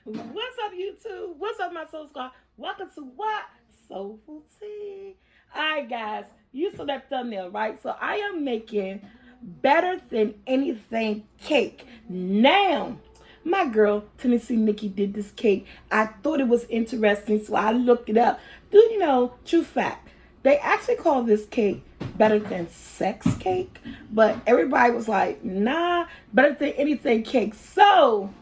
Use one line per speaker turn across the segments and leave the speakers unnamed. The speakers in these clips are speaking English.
What's up, YouTube? What's up, my soul squad? Welcome to what? Soulful Tea. Alright, guys, you saw that thumbnail, right? So I am making better than anything cake. Now, my girl, Tennessee Nikki, did this cake. I thought it was interesting, so I looked it up. Do you know, true fact, they actually call this cake better than sex cake, but everybody was like, nah, better than anything cake. So,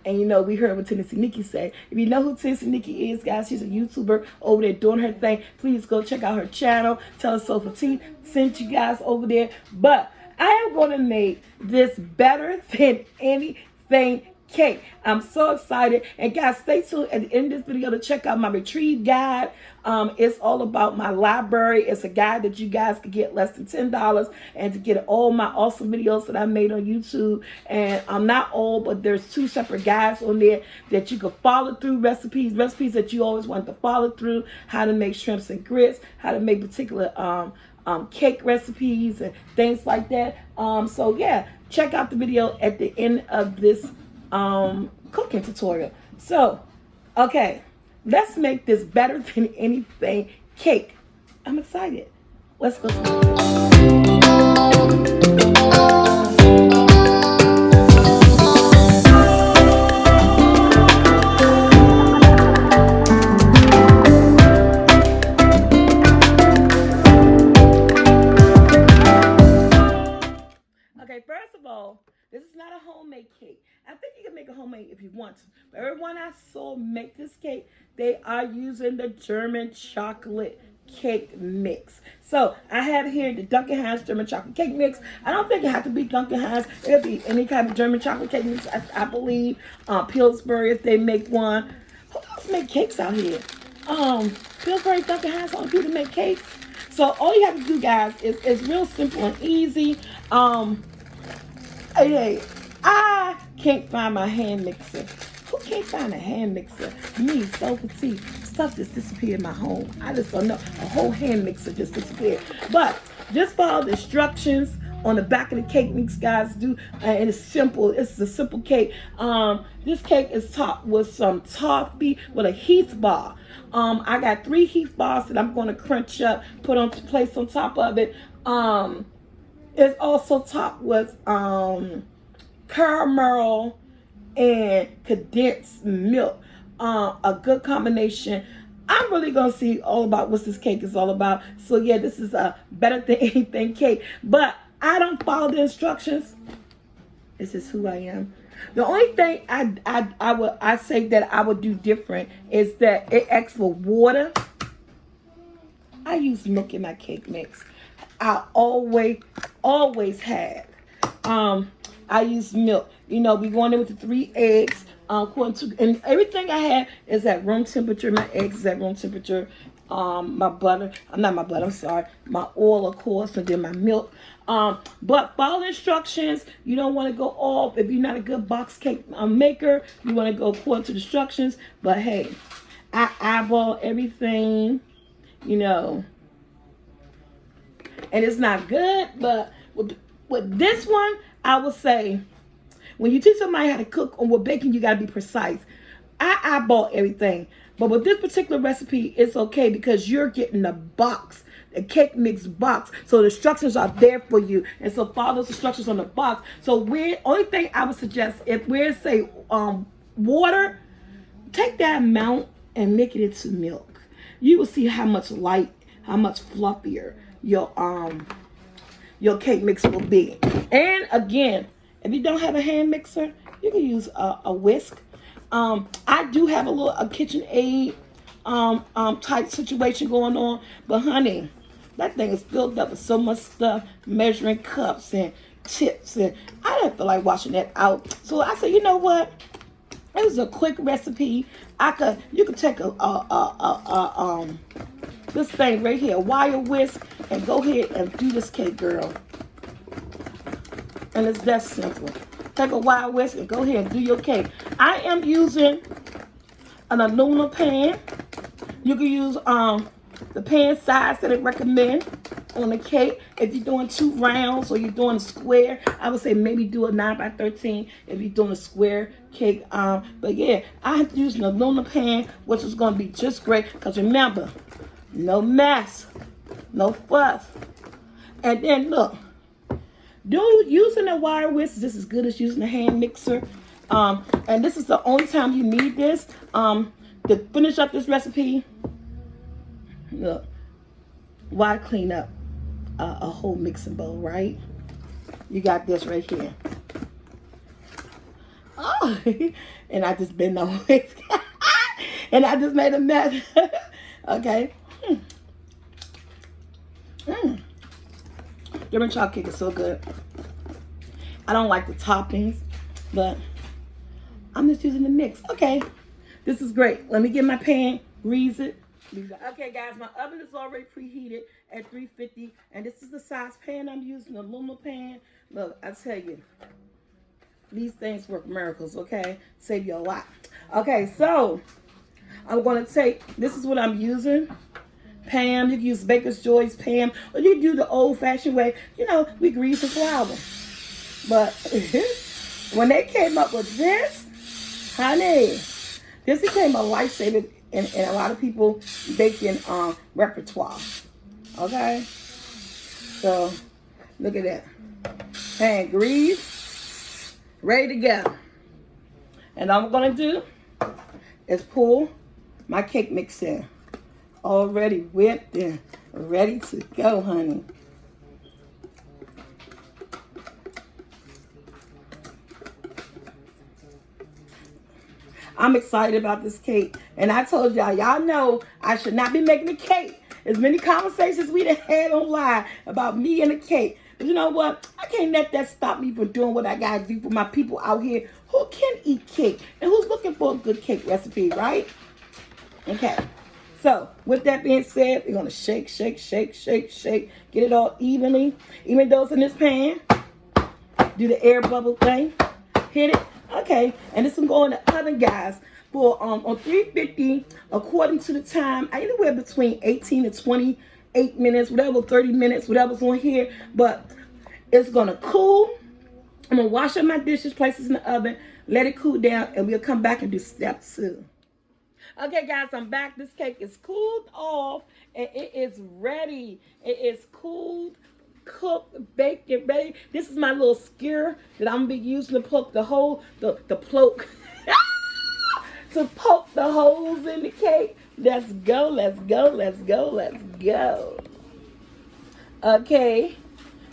and you know, we heard what Tennessee Nikki said. If you know who Tennessee Nikki is, guys, she's a YouTuber over there doing her thing. Please go check out her channel. Tell her Soulful Tea sent you guys over there. But I am going to make this better than anything cake. I'm so excited. And guys, stay tuned at the end of this video to check out my retrieve guide. It's all about my library. It's a guide that you guys can get less than $10 and to get all my awesome videos that I made on YouTube. And I'm not all, but there's 2 separate guides on there that you can follow through, recipes that you always want to follow through, how to make shrimps and grits, how to make particular cake recipes and things like that. So yeah, check out the video at the end of this cooking tutorial. So, okay, let's make this better than anything cake. I'm excited. Let's go. Okay, first of all, this is not a homemade cake. I think you can make a homemade if you want to. But everyone I saw make this cake, they are using the German chocolate cake mix. So I have here the Duncan Hines German chocolate cake mix. I don't think it has to be Duncan Hines. It'll be any kind of German chocolate cake mix. I believe Pillsbury, if they make one. Who else make cakes out here? Pillsbury, Duncan Hines, all people make cakes. So all you have to do, guys, is real simple and easy. Hey, I can't find my hand mixer. Who can't find a hand mixer? Me, Soulful Tea. Stuff just disappeared in my home. I just don't know. A whole hand mixer just disappeared. But just follow the instructions on the back of the cake mix, guys. And it's simple. It's a simple cake. This cake is topped with some toffee with a Heath bar. I got 3 Heath bars that I'm going to crunch up, place on top of it. It's also topped with caramel and condensed milk. A good combination. I'm really going to see all about what this cake is all about. So yeah, this is a better than anything cake. But I don't follow the instructions. This is who I am. The only thing I say that I would do different is that it asks for water. I use milk in my cake mix. I always have. I use milk. You know, we going in with the 3 eggs. And everything I have is at room temperature. My eggs is at room temperature. My butter, not my butter, I'm sorry. My oil, of course, and then my milk. But follow the instructions. You don't want to go off. If you're not a good box cake maker, you want to go according to the instructions. But hey, I eyeball everything, you know. And it's not good, but with this one, I would say, when you teach somebody how to cook or with baking, you got to be precise. I eyeball everything. But with this particular recipe, it's okay because you're getting the box, the cake mix box. So the instructions are there for you. And so follow those instructions on the box. So only thing I would suggest, if we're say water, take that amount and make it into milk. You will see how much fluffier your cake mix will be. And again, if you don't have a hand mixer, you can use a whisk. I do have a kitchen aid type situation going on, but honey, that thing is filled up with so much stuff, measuring cups and tips, and I didn't feel like washing that out. So I said, you know what? It was a quick recipe. You could take this thing right here, a wire whisk, and go ahead and do this cake, girl. And it's that simple. Take a wire whisk and go ahead and do your cake. I am using an aluminum pan. You can use the pan size that I recommend. on the cake. If you're doing 2 rounds or you're doing a square, I would say maybe do a 9 by 13 if you're doing a square cake. But yeah, I'm using a aluminum pan, which is going to be just great. Because remember, no mess, no fuss. And then look, using a wire whisk is just as good as using a hand mixer. And this is the only time you need this. To finish up this recipe, look, why clean up a whole mixing bowl, right? You got this right here. Oh, and I just bent over it. And I just made a mess. Okay. German chocolate cake is so good. I don't like the toppings, but I'm just using the mix. Okay, this is great. Let me get my pan, grease it. Okay, guys, my oven is already preheated at 350, and this is the size pan I'm using, the aluminum pan. Look, I tell you, these things work miracles, okay? Save you a lot. Okay, so I'm going to take, this is what I'm using. Pam, you can use Baker's Joy's Pam, or you can do the old-fashioned way. You know, we grease the flour. But when they came up with this, honey, this became a lifesaver in a lot of people baking repertoire. Okay? So, look at that. Pan grease, ready to go. And all I'm going to do is pull my cake mix in. Already whipped and ready to go, honey. I'm excited about this cake. And I told y'all know I should not be making a cake. As many conversations we done had online about me and the cake. But you know what? I can't let that stop me from doing what I gotta do for my people out here who can eat cake and who's looking for a good cake recipe, right? Okay. So, with that being said, we're going to shake, shake, shake, shake, shake. Get it all evenly. Even though it's in this pan. Do the air bubble thing. Hit it. Okay. And this will go in the oven, guys, for on 350, according to the time, anywhere between 18 to 28 minutes, whatever, 30 minutes, whatever's on here. But it's going to cool. I'm going to wash up my dishes, place this in the oven, let it cool down, and we'll come back and do step 2. Okay, guys, I'm back. This cake is cooled off, and it is ready. It is cooled, cooked, baked, and ready. This is my little skewer that I'm going to be using to poke the hole, the poke, to poke the holes in the cake. Let's go, let's go, let's go, let's go. Okay,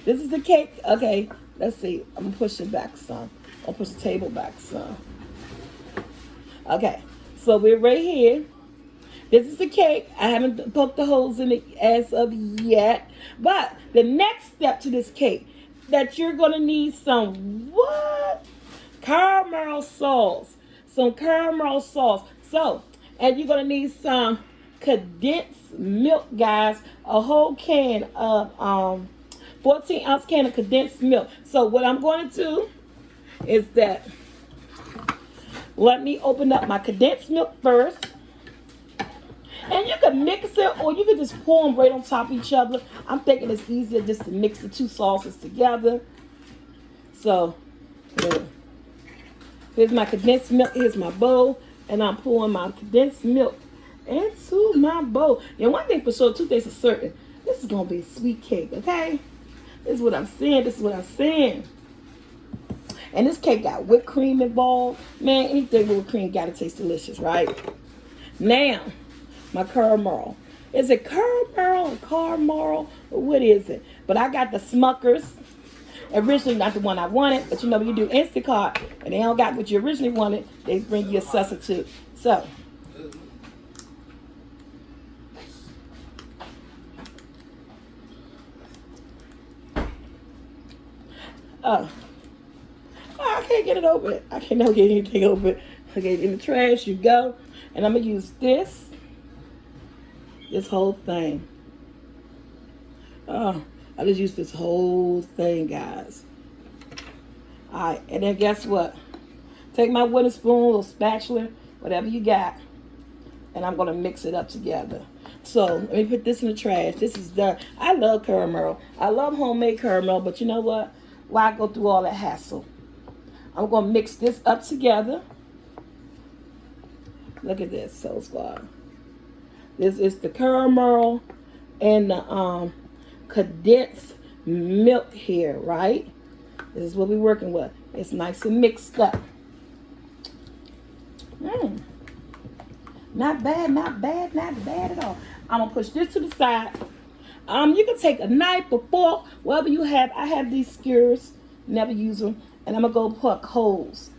this is the cake. Okay, let's see. I'm going to push it back some. I'll push the table back some. Okay. So we're right here. This is the cake. I haven't poked the holes in it as of yet. But the next step to this cake, that you're going to need some what? Caramel sauce. Some caramel sauce. So, and you're going to need some condensed milk, guys. A whole can of 14-ounce can of condensed milk. So what I'm going to do is that let me open up my condensed milk first. And you can mix it or you can just pour them right on top of each other. I'm thinking it's easier just to mix the 2 sauces together. So, here's my condensed milk. Here's my bowl. And I'm pouring my condensed milk into my bowl. And one thing for sure, 2 things for certain. This is going to be a sweet cake, okay? This is what I'm saying. This is what I'm saying. And this cake got whipped cream involved. Man, anything with whipped cream got to taste delicious, right? Now, my caramel. Is it caramel or caramel? Or what is it? But I got the Smuckers. Originally not the one I wanted. But you know, when you do Instacart and they don't got what you originally wanted, they bring you a substitute. So, I can't get it open. I can't never get anything open. Okay, in the trash you go. And I'm going to use this whole thing. Oh, I just used this whole thing, guys. Alright, and then guess what? Take my wooden spoon or spatula, whatever you got, and I'm going to mix it up together. So let me put this in the trash. This is done. I love caramel. I love homemade caramel, but you know what? Why go through all that hassle? I'm going to mix this up together. Look at this, Soul Squad. This is the caramel and the condensed milk here, right? This is what we're working with. It's nice and mixed up. Not bad, not bad, not bad at all. I'm gonna push this to the side. You can take a knife, a fork, whatever you have. I have these skewers, never use them, and I'm gonna go pluck holes.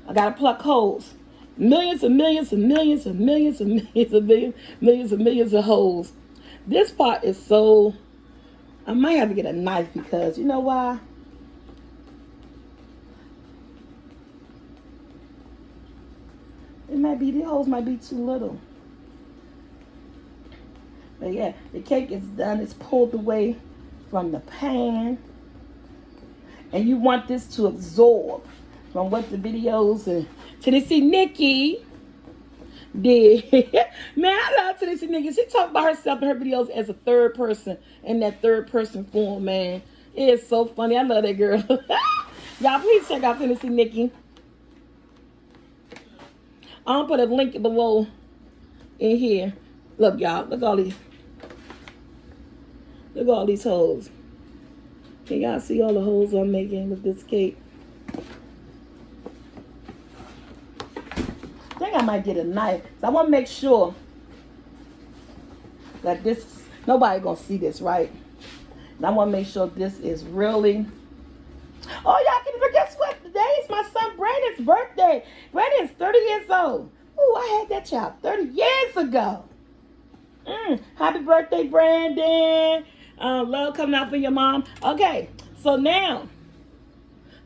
I gotta pluck holes. Millions and millions and millions and millions and millions and millions and millions of holes. This part is so. I might have to get a knife because you know why? It might be, the holes might be too little. But yeah, the cake is done. It's pulled away from the pan. And you want this to absorb from what the videos and Tennessee Nikki did. Man, I love Tennessee Nikki. She talked about herself in her videos as a third person in that third person form, man. It is so funny. I love that girl. Y'all, please check out Tennessee Nikki. I'll put a link below in here. Look, y'all. Look all these. Look at all these holes. Can y'all see all the holes I'm making with this cake? I think I might get a knife. So I want to make sure that this, nobody gonna see this, right? And I want to make sure this is really. Oh, y'all can guess what? Today is my son Brandon's birthday. Brandon is 30 years old. Ooh, I had that child 30 years ago. Happy birthday, Brandon. Love coming out for your mom. Okay, so now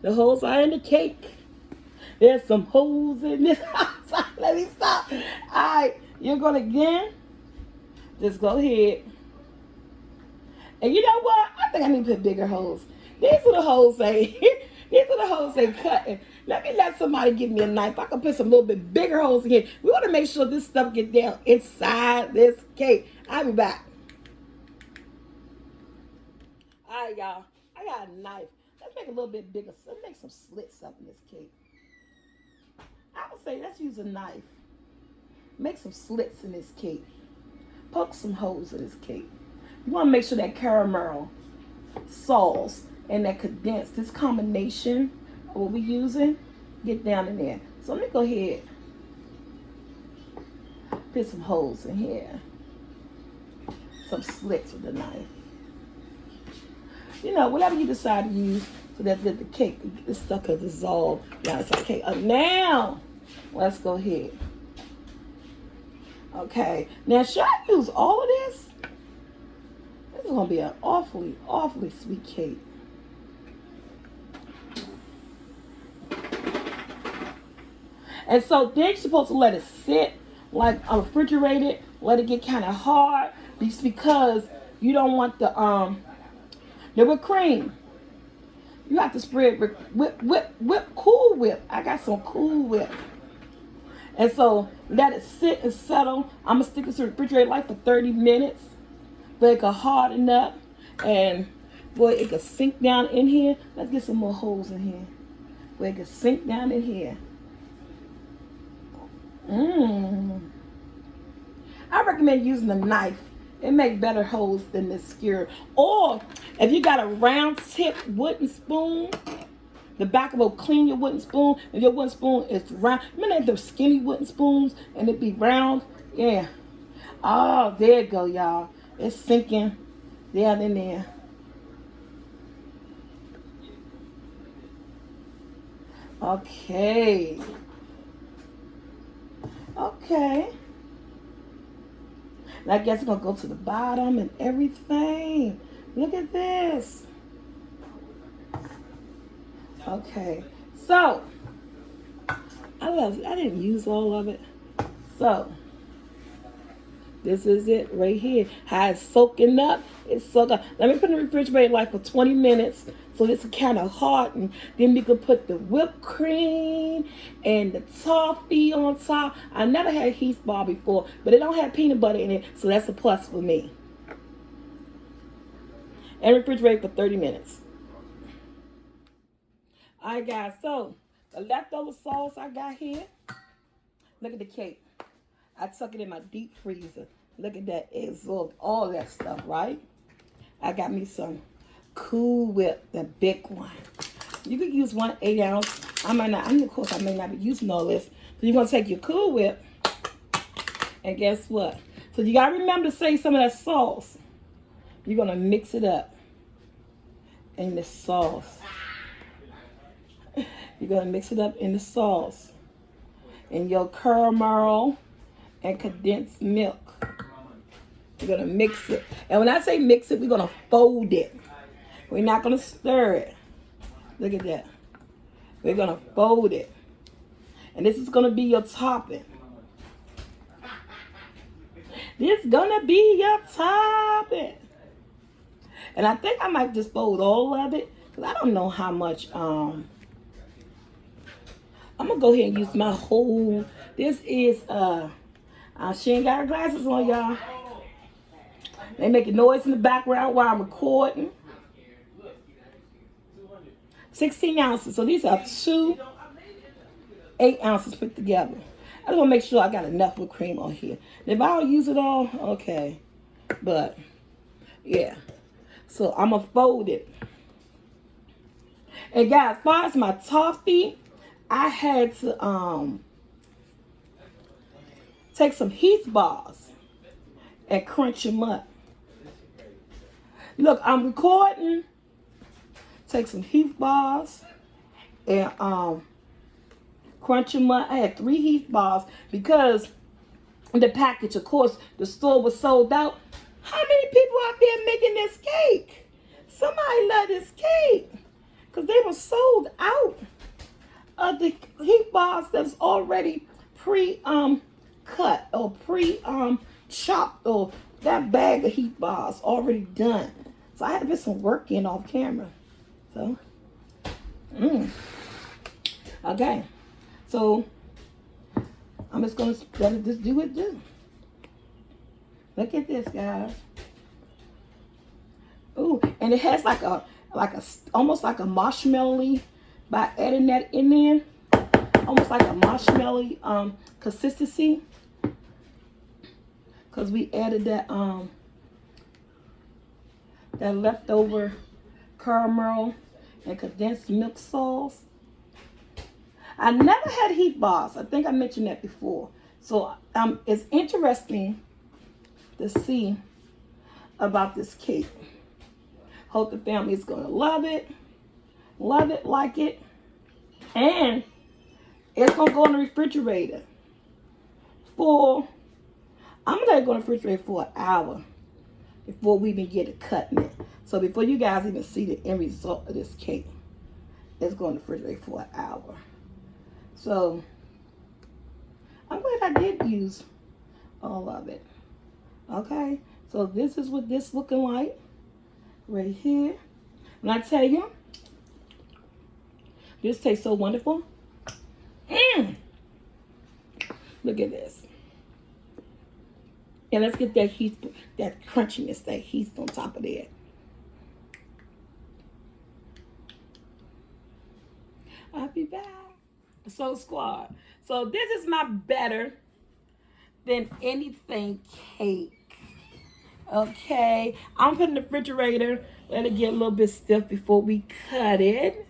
the holes are in the cake. There's some holes in this. Let me stop. All right, you're gonna again just go ahead. And you know what? I think I need to put bigger holes. These are the holes they. These are the holes they cutting. Let me let somebody give me a knife. I can put some little bit bigger holes again. We want to make sure this stuff get down inside this cake. I'll be back. All right, y'all. I got a knife. Let's make a little bit bigger. Let's make some slits up in this cake. I would say let's use a knife. Make some slits in this cake. Poke some holes in this cake. You want to make sure that caramel sauce and that condensed, this combination of what we're using, get down in there. So let me go ahead. Put some holes in here. Some slits with the knife. You know, whatever you decide to use so that the cake, this stuff can dissolve. Yeah, it's okay. Now, let's go ahead. Okay. Now, should I use all of this? This is going to be an awfully, awfully sweet cake. And so then you're supposed to let it sit like refrigerated, let it get kind of hard, just because you don't want the whipped cream. You have to spread whip, Cool Whip. I got some Cool Whip. And so let it sit and settle. I'm gonna stick this in the refrigerator like for 30 minutes, but it can harden up and boy, it can sink down in here. Let's get some more holes in here where it can sink down in here. I recommend using a knife. It makes better holes than this skewer. Or if you got a round tip wooden spoon, the back of it will clean your wooden spoon. If your wooden spoon is round, remember those skinny wooden spoons and it be round? Yeah. Oh, there you go, y'all. It's sinking down in there. Okay. Okay. And I guess it's going to go to the bottom and everything. Look at this. Okay. So, I didn't use all of it. So, this is it right here. How it's soaking up. It's soaking up. Let me put it in the refrigerator like for 20 minutes So this is kind of hard. And then we could put the whipped cream and the toffee on top. I never had Heath bar before, but it don't have peanut butter in it, so that's a plus for me. And refrigerate for 30 minutes. Alright guys, so the leftover sauce I got here. Look at the cake. I tuck it in my deep freezer. Look at that. It absorbed all that stuff, right? I got me some Cool Whip, the big one. You could use 1 8-ounce. Of course, I may not be using all this. So you're going to take your Cool Whip. And guess what? So you got to remember to save some of that sauce. You're going to mix it up in the sauce. You're going to mix it up in the sauce. And your caramel and condensed milk. You're going to mix it. And when I say mix it, we're going to fold it. We're not going to stir it. Look at that. We're going to fold it. And this is going to be your topping. This is going to be your topping. And I think I might just fold all of it. Because I don't know how much. I'm going to go ahead and use my whole. This is, she ain't got her glasses on, y'all. They making noise in the background while I'm recording. 16 ounces. So these are 2 8-ounces put together. I just want to make sure I got enough whipped cream on here. And if I don't use it all, okay. But, yeah. So I'm going to fold it. And guys, as far as my toffee, I had to take some Heath bars and crunch them up. Look, I'm recording. Take some Heath bars and crunch them up. I had 3 Heath bars because the package, of course, the store was sold out. How many people out there making this cake? Somebody love this cake because they were sold out of the Heath bars that's already cut or chopped, or that bag of Heath bars already done. So I had to put some work in off camera. So, okay. So I'm just gonna let it just do it do. Look at this, guys. Ooh, and it has like a almost like a marshmallow by adding that in there. Almost like a marshmallow consistency. Because we added that that leftover caramel and condensed milk sauce. I never had Heath bars. I think I mentioned that before. So it's interesting to see about this cake. Hope the family is going to love it. Love it, like it. And it's going to go in the refrigerator for, I'm going to go in the refrigerator for an hour before we even get it cutting it. So before you guys even see the end result of this cake, it's going to the refrigerator for an hour. So I'm glad I did use all of it. Okay, so this is what this looking like right here. And I tell you, this tastes so wonderful. Look at this. And let's get that Heath, that crunchiness, that Heath on top of there. I'll be back. So squad. So this is my better than anything cake. Okay. I'm putting in the refrigerator. Let it get a little bit stiff before we cut it.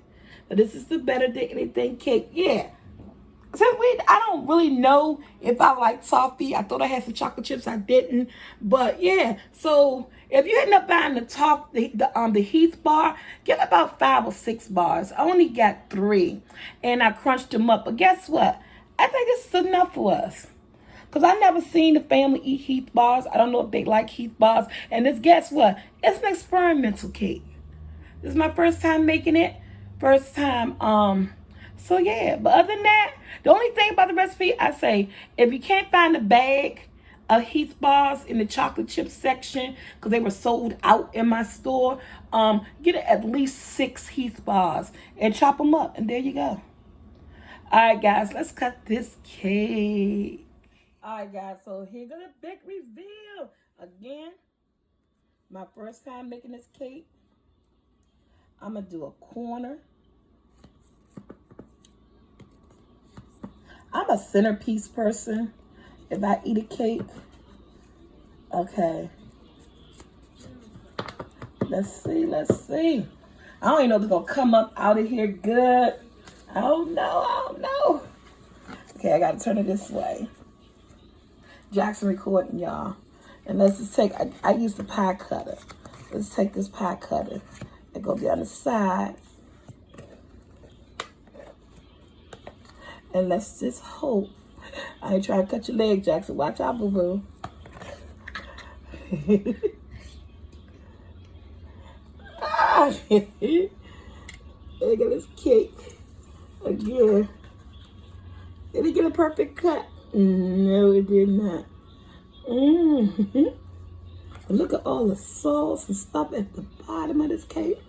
But this is the better than anything cake. Yeah. Since I don't really know if I like toffee. I thought I had some chocolate chips. I didn't. But yeah. So if you end up buying the Heath bar, get about 5 or 6 bars. I only got 3, and I crunched them up. But guess what? I think this is enough for us. Because I never seen the family eat Heath bars. I don't know if they like Heath bars. And this, guess what? It's an experimental cake. This is my first time making it. First time, so yeah. But other than that, the only thing about the recipe, I say, if you can't find the bag Heath bars in the chocolate chip section because they were sold out in my store. Get at least 6 Heath bars and chop them up, and there you go. All right, guys, let's cut this cake. All right, guys, so here goes the big reveal. Again, my first time making this cake. I'm going to do a corner. I'm a centerpiece person if I eat a cake. Okay. Let's see. I don't even know if it's going to come up out of here good. I don't know. Okay, I got to turn it this way. Jackson recording, y'all. And let's just take, I use the pie cutter. Let's take this pie cutter and go down the sides. And let's just hope. I ain't trying to cut your leg, Jackson. Watch out, boo-boo. Look at this cake. Again. Did it get a perfect cut? No, it did not. But look at all the sauce and stuff at the bottom of this cake.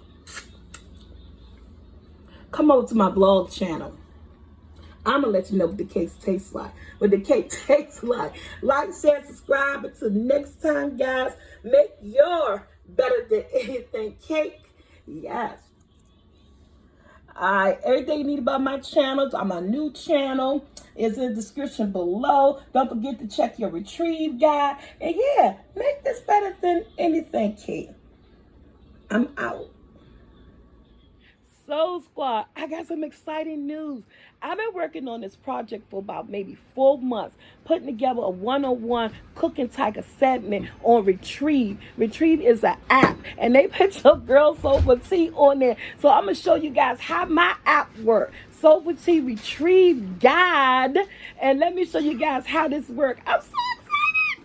Come over to my vlog channel. I'm going to let you know what the cake tastes like. What the cake tastes like. Like, share, subscribe. Until next time, guys, make your better than anything cake. Yes. Alright, everything you need about my channel, on my new channel, is in the description below. Don't forget to check your retrieve guide. And yeah, make this better than anything cake. I'm out. Soul Squad, I got some exciting news. I've been working on this project for about maybe 4 months, putting together a one-on-one cooking type of segment on Retrieve. Retrieve is an app, and they put your girl Soulful Tea on there. So I'm going to show you guys how my app works. Soulful Tea Retrieve Guide. And let me show you guys how this works. I'm so excited.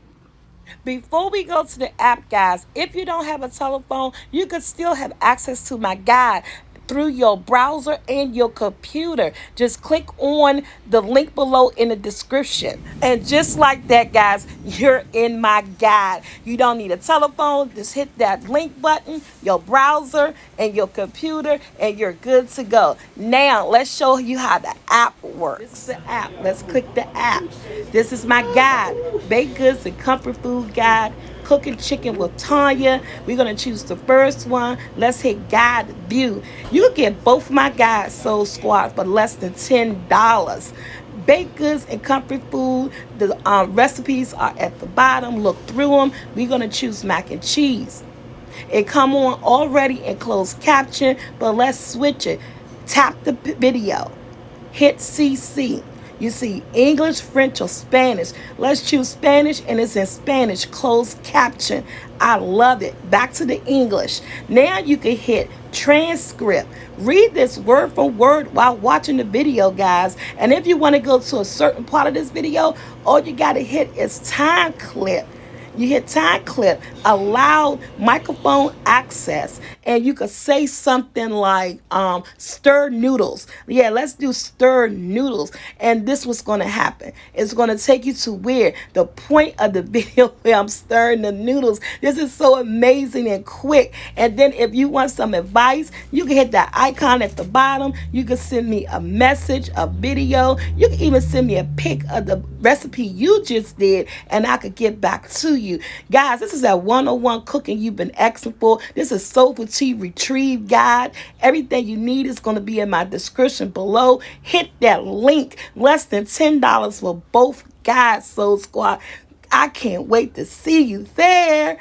Before we go to the app, guys, if you don't have a telephone, you could still have access to my guide through your browser and your computer. Just click on the link below in the description. And just like that, guys, you're in my guide. You don't need a telephone. Just hit that link button, your browser and your computer, and you're good to go. Now, let's show you how the app works. This is the app. Let's click the app. This is my guide. Baked goods and comfort food guide. Cooking chicken with Tanya. We're going to choose the first one. Let's hit guide view. You get both my guides, Soul Squad, for less than $10. Baked goods and comfort food. The recipes are at the bottom. Look through them. We're going to choose mac and cheese. It come on already in closed caption, but let's switch it. Tap the video. Hit CC. You see English, French, or Spanish. Let's choose Spanish, and it's in Spanish, closed caption. I love it. Back to the English. Now you can hit transcript. Read this word for word while watching the video, guys. And if you want to go to a certain part of this video, all you got to hit is time clip. You hit time clip, allow microphone access, and you could say something like stir noodles. Yeah, let's do stir noodles. And this was going to happen. It's going to take you to where the point of the video where I'm stirring the noodles. This is so amazing and quick. And then if you want some advice, you can hit that icon at the bottom. You can send me a message, a video. You can even send me a pic of the recipe you just did, and I could get back to you. Guys, this is that 101 cooking you've been asking for. This is Soulful Tea Retrieve Guide. Everything you need is going to be in my description below. Hit that link. Less than $10 for both guides, Soul Squad. I can't wait to see you there.